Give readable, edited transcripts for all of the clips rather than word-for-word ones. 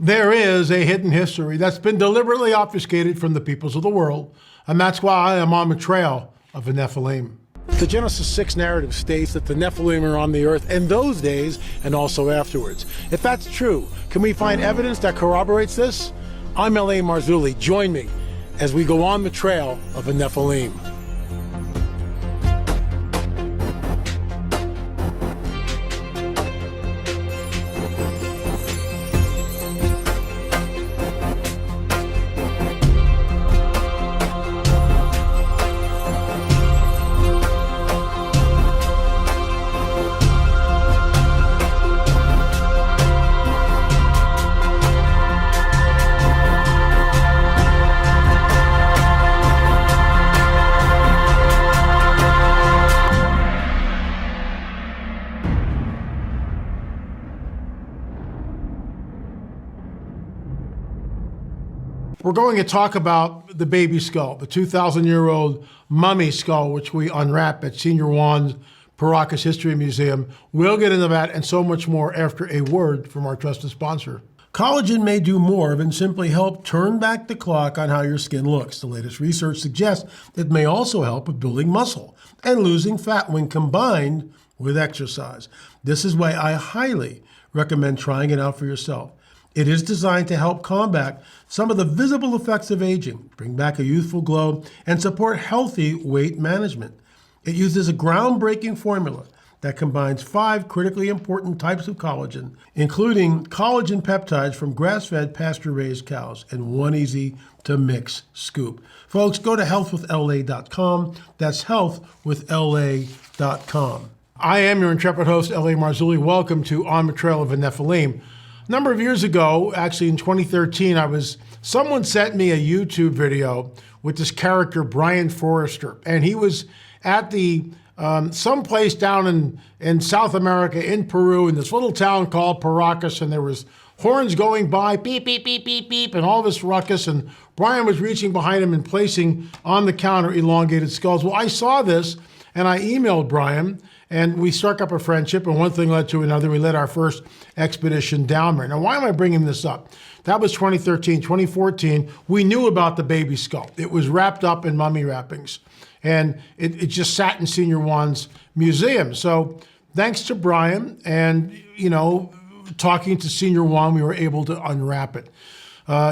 There is a hidden history that's been deliberately obfuscated from the peoples of the world, and that's why I am on the trail of the Nephilim. The Genesis 6 narrative states that the Nephilim are on the earth in those days and also afterwards. If that's true, can we find evidence that corroborates this? I'm L.A. Marzulli. Join me as we go on the trail of the Nephilim. We're going to talk about the baby skull, the 2,000-year-old mummy skull, which we unwrap at Senior Juan's Paracas History Museum. We'll get into that and so much more after a word from our trusted sponsor. Collagen may do more than simply help turn back the clock on how your skin looks. The latest research suggests that it may also help with building muscle and losing fat when combined with exercise. This is why I highly recommend trying it out for yourself. It is designed to help combat some of the visible effects of aging, bring back a youthful glow, and support healthy weight management. It uses a groundbreaking formula that combines 5 critically important types of collagen, including collagen peptides from grass-fed, pasture-raised cows, and one easy-to-mix scoop. Folks, go to healthwithla.com. That's healthwithla.com. I am your intrepid host, L.A. Marzulli. Welcome to On the Trail of the Nephilim. A number of years ago, actually in 2013, someone sent me a YouTube video with this character, Brian Forrester, and he was at someplace down in South America, in Peru, in this little town called Paracas, and there was horns going by, beep, beep, beep, beep, beep, and all this ruckus, and Brian was reaching behind him and placing on the counter elongated skulls. Well, I saw this, and I emailed Brian, and we struck up a friendship, and one thing led to another. We led our first expedition down there. Now, why am I bringing this up? That was 2013. 2014, we knew about the baby skull. It was wrapped up in mummy wrappings, and it just sat in Senior Juan's museum. So thanks to Brian and, talking to Senior Juan, we were able to unwrap it.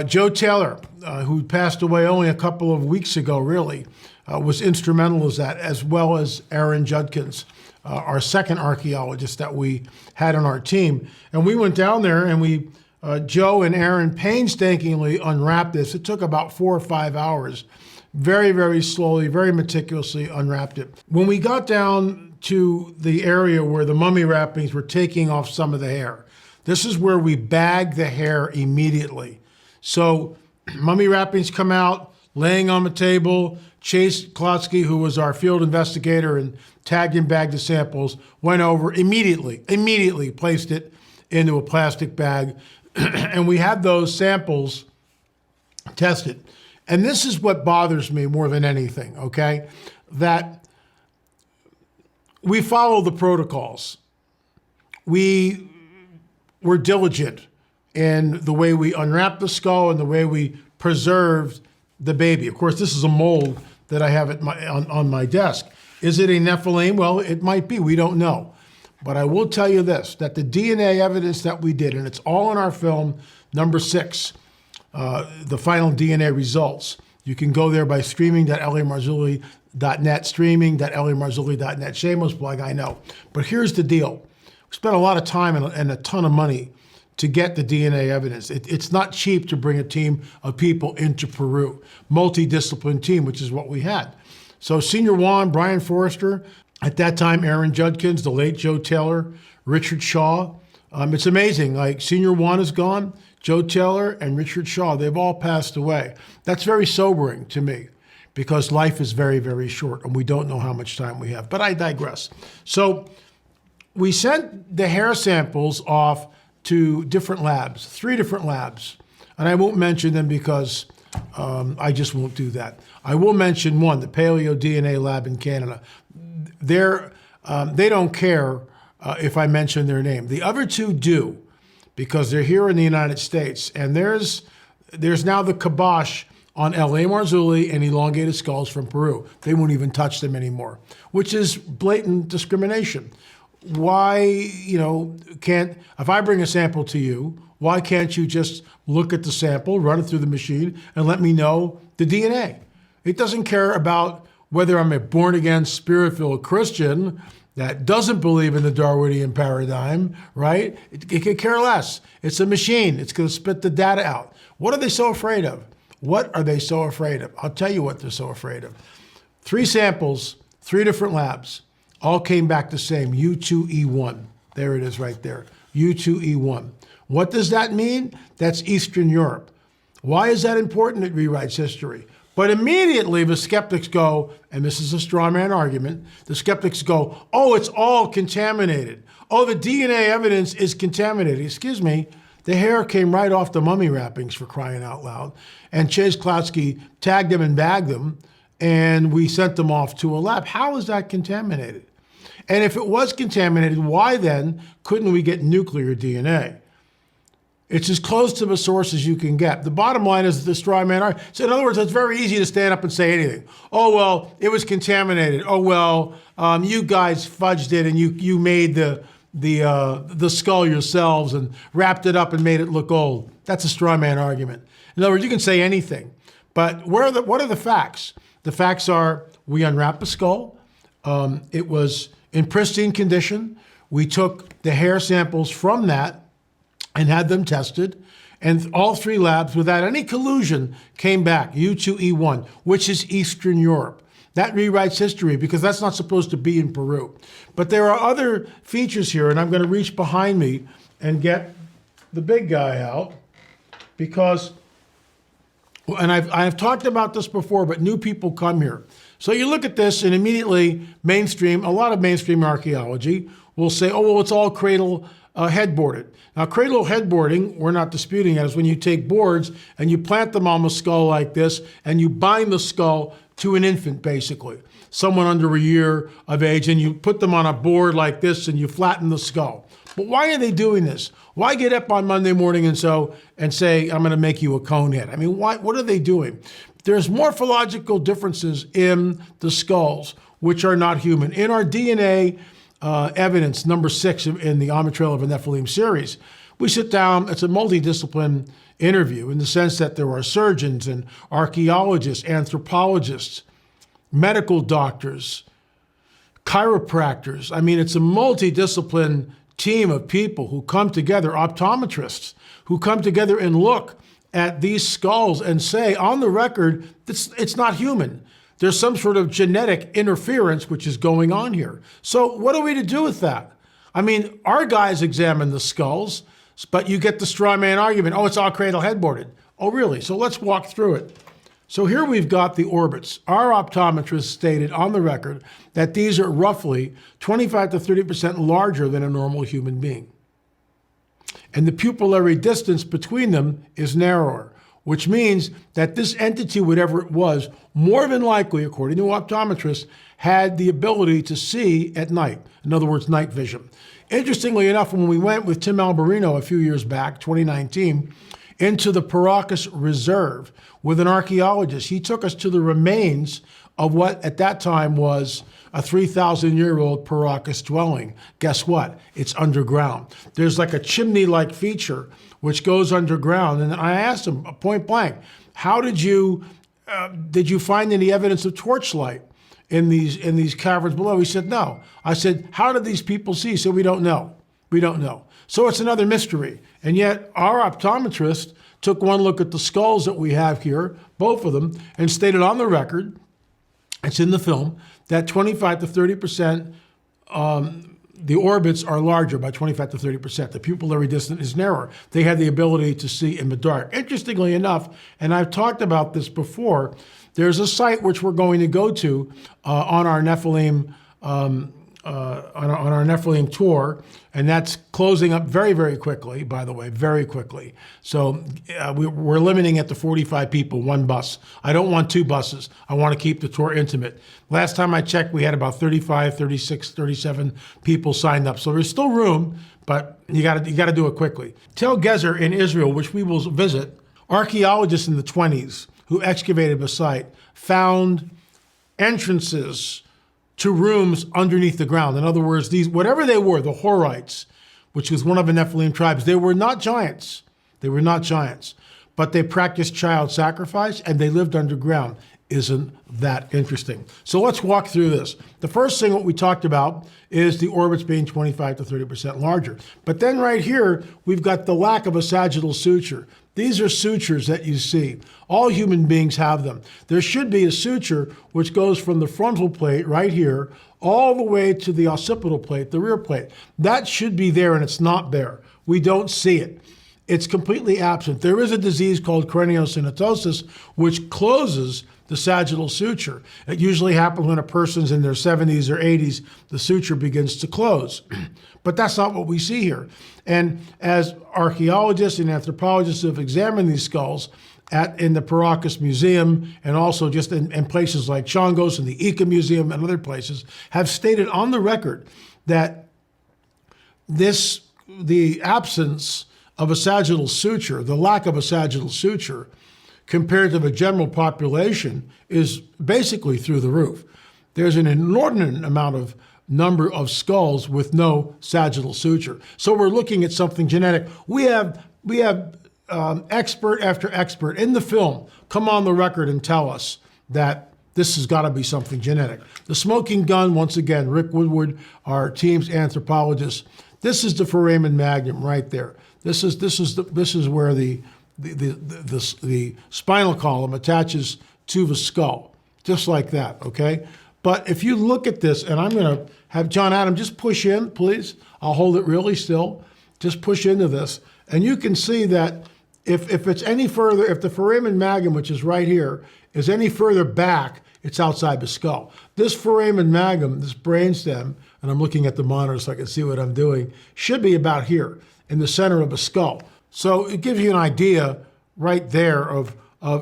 Joe Taylor, who passed away only a couple of weeks ago, really, was instrumental as that, as well as Aaron Judkins, our second archaeologist that we had on our team. And we went down there and Joe and Aaron painstakingly unwrapped this. It took about 4 or 5 hours, very, very slowly, very meticulously unwrapped it. When we got down to the area where the mummy wrappings were taking off some of the hair, this is where we bagged the hair immediately. So mummy wrappings come out, laying on the table. Chase Klotsky, who was our field investigator and tagged and bagged the samples, went over immediately placed it into a plastic bag, and we had those samples tested. And this is what bothers me more than anything, okay? That we follow the protocols. We were diligent in the way we unwrapped the skull and the way we preserved the baby. Of course, this is a mold that I have on my desk. Is it a Nephilim? Well, it might be. We don't know. But I will tell you this, that the DNA evidence that we did, and it's all in our film, number 6, the final DNA results. You can go there by streaming.lamarzulli.net, streaming.lamarzulli.net. Shameless plug, I know. But here's the deal. We spent a lot of time and a ton of money to get the DNA evidence. It's not cheap to bring a team of people into Peru. Multidisciplinary team, which is what we had. So Senior Juan, Brian Forrester, at that time, Aaron Judkins, the late Joe Taylor, Richard Shaw. It's amazing, like Senior Juan is gone, Joe Taylor and Richard Shaw, they've all passed away. That's very sobering to me because life is very, very short and we don't know how much time we have, but I digress. So we sent the hair samples off to different labs, 3 different labs. And I won't mention them because I just won't do that. I will mention one, the Paleo DNA lab in Canada. They don't care if I mention their name. The other 2 do, because they're here in the United States. And there's now the kibosh on L.A. Marzulli and elongated skulls from Peru. They won't even touch them anymore, which is blatant discrimination. Why, if I bring a sample to you, why can't you just look at the sample, run it through the machine, and let me know the DNA? It doesn't care about whether I'm a born-again, spirit-filled Christian that doesn't believe in the Darwinian paradigm, right? It could care less. It's a machine. It's going to spit the data out. What are they so afraid of? What are they so afraid of? I'll tell you what they're so afraid of. 3 samples, 3 different labs, all came back the same, U2E1. There it is right there, U2E1. What does that mean? That's Eastern Europe. Why is that important? It rewrites history. But immediately the skeptics go, and this is a straw man argument, the skeptics go, oh, it's all contaminated. Oh, the DNA evidence is contaminated. Excuse me, the hair came right off the mummy wrappings, for crying out loud. And Chase Klodsky tagged them and bagged them, and we sent them off to a lab. How is that contaminated? And if it was contaminated, why then couldn't we get nuclear DNA? It's as close to the source as you can get. The bottom line is the straw man argument. So in other words, it's very easy to stand up and say anything. Oh, well, it was contaminated. Oh, well, you guys fudged it and you made the skull yourselves and wrapped it up and made it look old. That's a straw man argument. In other words, you can say anything. But what are the facts? The facts are we unwrapped the skull. It was in pristine condition. We took the hair samples from that and had them tested. And all 3 labs, without any collusion, came back, U2E1, which is Eastern Europe. That rewrites history because that's not supposed to be in Peru. But there are other features here, and I'm going to reach behind me and get the big guy out because, and I've talked about this before, but new people come here. So you look at this and immediately a lot of mainstream archaeology will say, oh, well, it's all cradle headboarded. Now, cradle headboarding, we're not disputing that, is when you take boards and you plant them on the skull like this and you bind the skull to an infant, basically, someone under a year of age, and you put them on a board like this and you flatten the skull. But why are they doing this? Why get up on Monday morning and say, I'm going to make you a cone head? I mean, what are they doing? There's morphological differences in the skulls, which are not human. In our DNA evidence, number 6 in the On the Trail of a Nephilim series, we sit down, it's a multidiscipline interview in the sense that there are surgeons and archaeologists, anthropologists, medical doctors, chiropractors. I mean, it's a multidiscipline team of people who come together, optometrists, who come together and look at these skulls and say, on the record, it's not human. There's some sort of genetic interference which is going on here. So what are we to do with that? I mean, our guys examine the skulls, but you get the straw man argument, oh, it's all cradle headboarded. Oh, really? So let's walk through it. So here we've got the orbits. Our optometrist stated on the record that these are roughly 25 to 30% larger than a normal human being. And the pupillary distance between them is narrower, which means that this entity, whatever it was, more than likely, according to optometrists, had the ability to see at night. In other words, night vision. Interestingly enough, when we went with Tim Alberino a few years back, 2019, into the Paracas Reserve with an archaeologist, he took us to the remains of what at that time was a 3,000-year-old Paracas dwelling. Guess what? It's underground. There's like a chimney-like feature which goes underground. And I asked him point blank, how did you find any evidence of torchlight in these caverns below? He said, no. I said, how did these people see? He said, we don't know. We don't know. So it's another mystery. And yet our optometrist took one look at the skulls that we have here, both of them, and stated on the record, it's in the film, that 25 to 30%, the orbits are larger by 25 to 30%. The pupillary distance is narrower. They had the ability to see in the dark. Interestingly enough, and I've talked about this before, there's a site which we're going to go to on our Nephilim on our Nephilim tour, and that's closing up very, very quickly, by the way, very quickly. So we're limiting it to 45 people, one bus. I don't want two buses. I want to keep the tour intimate. Last time I checked, we had about 35, 36, 37 people signed up. So there's still room, but you got to do it quickly. Tel Gezer in Israel, which we will visit, archaeologists in the 20s who excavated the site found entrances to rooms underneath the ground. In other words, these, whatever they were, the Horites, which was one of the Nephilim tribes, they were not giants. They were not giants, but they practiced child sacrifice and they lived underground. Isn't that interesting? So let's walk through this. The first thing what we talked about is the orbits being 25 to 30% larger. But then right here, we've got the lack of a sagittal suture. These are sutures that you see. All human beings have them. There should be a suture which goes from the frontal plate right here all the way to the occipital plate, the rear plate. That should be there and it's not there. We don't see it. It's completely absent. There is a disease called craniosynostosis which closes the sagittal suture. It usually happens when a person's in their 70s or 80s, the suture begins to close. But that's not what we see here. And as archaeologists and anthropologists have examined these skulls in the Paracas Museum and also just in places like Chongos and the Ica Museum and other places, have stated on the record that the absence of a sagittal suture, the lack of a sagittal suture, compared to the general population is basically through the roof. There's an inordinate number of skulls with no sagittal suture. So we're looking at something genetic. We have expert after expert in the film come on the record and tell us that this has got to be something genetic. The smoking gun, once again, Rick Woodward, our team's anthropologist. This is the foramen magnum right there. This is where the spinal column attaches to the skull, just like that, okay? But if you look at this, and I'm going to have John Adam just push in, please. I'll hold it really still. Just push into this. And you can see that if it's any further, if the foramen magnum, which is right here, is any further back, it's outside the skull. This foramen magnum, this brainstem, and I'm looking at the monitor so I can see what I'm doing, should be about here in the center of the skull. So it gives you an idea right there of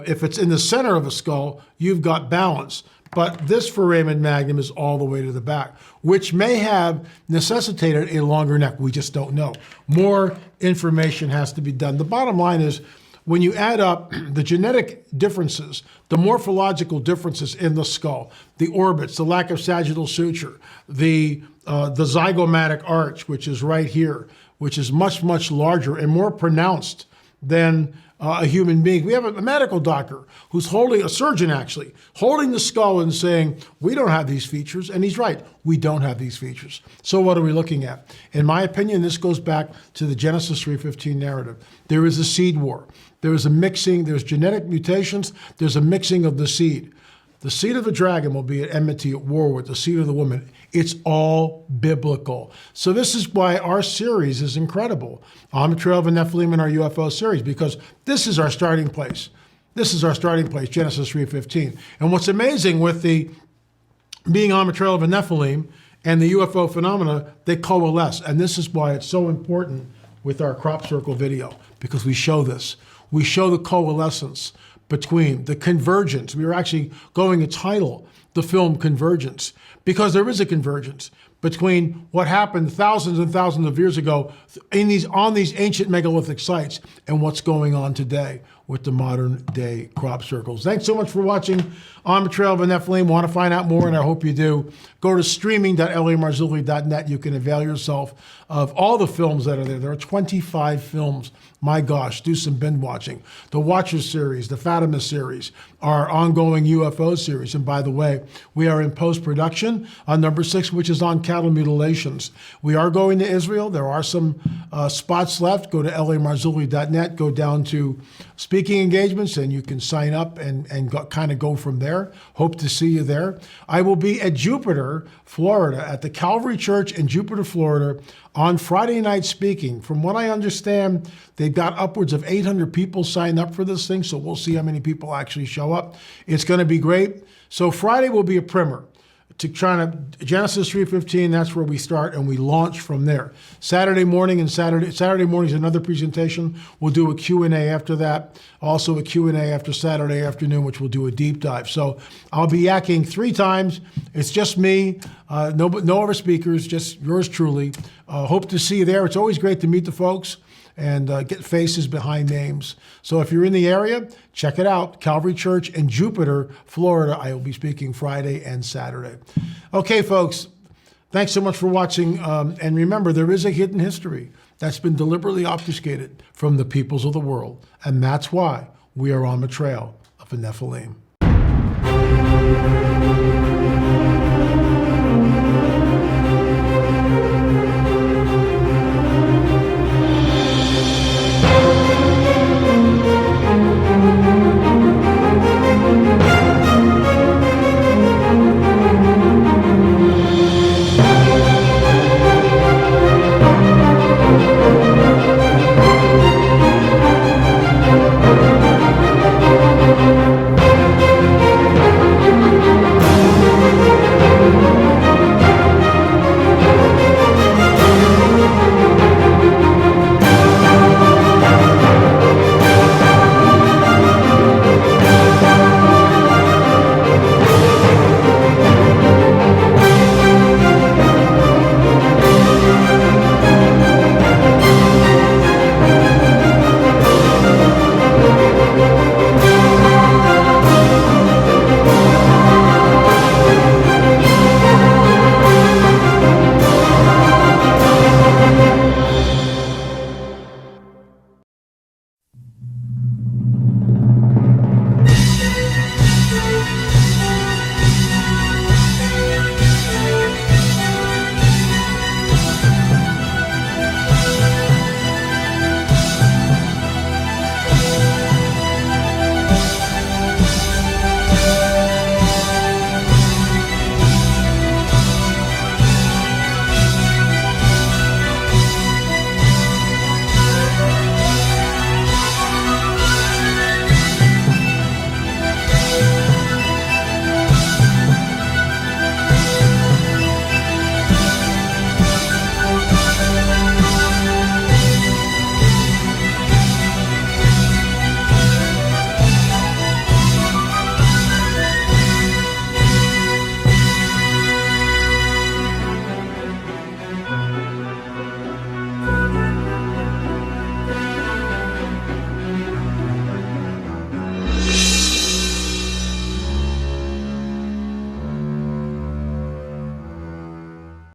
if it's in the center of a skull, you've got balance. But this foramen magnum is all the way to the back, which may have necessitated a longer neck. We just don't know. More information has to be done. The bottom line is, when you add up the genetic differences, the morphological differences in the skull, the orbits, the lack of sagittal suture, the zygomatic arch, which is right here, which is much, much larger and more pronounced than a human being. We have a medical doctor who's holding, a surgeon actually, holding the skull and saying, we don't have these features. And he's right, we don't have these features. So what are we looking at? In my opinion, this goes back to the Genesis 3:15 narrative. There is a seed war. There is a mixing, there's genetic mutations, there's a mixing of the seed. The seed of the dragon will be at enmity, at war with the seed of the woman. It's all biblical. So this is why our series is incredible. On the Trail of the Nephilim in our UFO series, because this is our starting place. This is our starting place, Genesis 3:15. And what's amazing with the being on the Trail of the Nephilim and the UFO phenomena, they coalesce. And this is why it's so important with our crop circle video, because we show this. We show the coalescence between the convergence. We were actually going to title the film Convergence, because there is a convergence between what happened thousands and thousands of years ago on these ancient megalithic sites and what's going on today with the modern day crop circles. Thanks so much for watching On the Trail of the Nephilim. Want to find out more, and I hope you do, go to streaming.lamarzulli.net. You can avail yourself of all the films that are there. There are 25 films. My gosh, do some binge watching. The Watcher series, the Fatima series, our ongoing UFO series. And by the way, we are in post-production on number 6, which is on cattle mutilations. We are going to Israel. There are some spots left. Go to lamarzulli.net, go down to speaking engagements, and you can sign up and kind of go from there. Hope to see you there. I will be at Jupiter, Florida, at the Calvary Church in Jupiter, Florida, on Friday night speaking. From what I understand, they've got upwards of 800 people signed up for this thing, so we'll see how many people actually show up. It's going to be great. So Friday will be a primer. Genesis 3:15, that's where we start, and we launch from there. Saturday morning is another presentation. We'll do a Q&A after that. Also a Q&A after Saturday afternoon, which we'll do a deep dive. So I'll be yakking 3 times. It's just me, no other speakers, just yours truly. Hope to see you there. It's always great to meet the folks and get faces behind names. So if you're in the area, check it out. Calvary Church in Jupiter, Florida. I will be speaking Friday and Saturday. Okay, folks, thanks so much for watching. And remember, there is a hidden history that's been deliberately obfuscated from the peoples of the world. And that's why we are on the trail of the Nephilim.